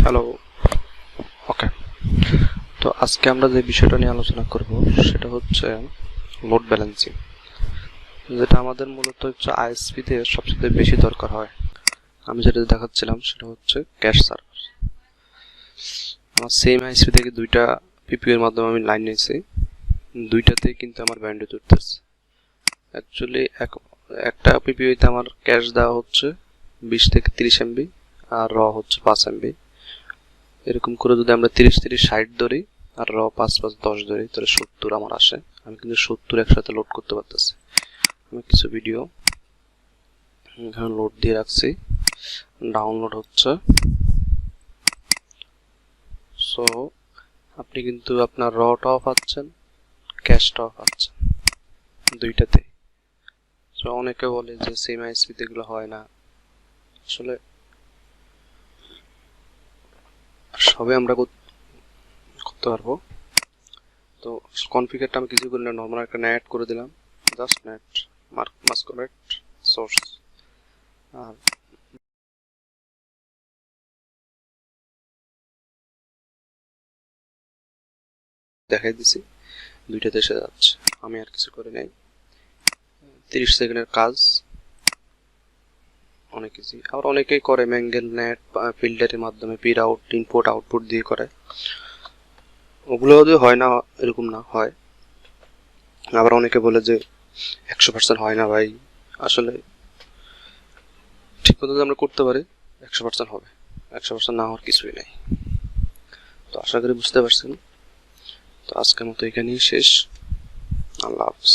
Hello. ওকে, তো আজকে আমরা যে বিষয়টা নিয়ে আলোচনা করব সেটা হচ্ছে লোড ব্যালেন্সিং, যেটা আমাদের মূলত হচ্ছে আইএসপিতে সবচেয়ে বেশি দরকার হয়। আমি যেটা দেখাচ্ছিলাম সেটা হচ্ছে ক্যাশ সার্ভার। আমার সেম আইএসপি থেকে দুইটা পিপিইউ এর মাধ্যমে আমি লাইন নিয়েছি, দুইটাতেই কিন্তু আমার ব্যান্ডউইথ উঠতেছে। অ্যাকচুয়ালি একটা পিপিইউতে আমার ক্যাশ দেওয়া হচ্ছে 20 থেকে 30 এমবি আর র হচ্ছে 5 এমবি। এরকম করে যদি আমরা 30-30-60 ধরি আর র 5-5-10 ধরি, তাহলে 70 আমার আসে। আমি কিন্তু 70 একসাথে লোড করতে পারতেছি। আমি কিছু ভিডিও এখানে লোড দিয়ে রাখছি, ডাউনলোড হচ্ছে। সো আপনি কিন্তু আপনার রটাও পাচ্ছেন, ক্যাশটাও পাচ্ছেন দুইটাতেই। সো অনেকে বলে যে সেম আইএসপিতে এগুলো হয় না, আসলে সবে আমরা করতে পারবো। তো কনফিগারটা আমি কিছু করি না, নর্মাল একটা নেট করে দিলাম, জাস্ট নেট মাস্কুলেট সোর্স। আর দেখাই দিছি দুইটাতে এসে যাচ্ছে, আমি আর কিছু করে নাই। 30 সেকেন্ডের কাজ, অনেক ইজি। আবার অনেকেই করে ম্যাঙ্গেল নেট ফিল্টারের মাধ্যমে পির আউট ইনপুট আউটপুট দিয়ে করে, ওগুলো যদি হয় না এরকম না হয়। আবার অনেকে বলে যে 100% হয় না ভাই, আসলে ঠিক মতো যদি আমরা করতে পারি 100% হবে, 100% না হওয়ার কিছুই নাই। তো আশা করি বুঝতে পারছেন। তো আজকের মতো এখানেই শেষ। আল্লাহ হাফেজ।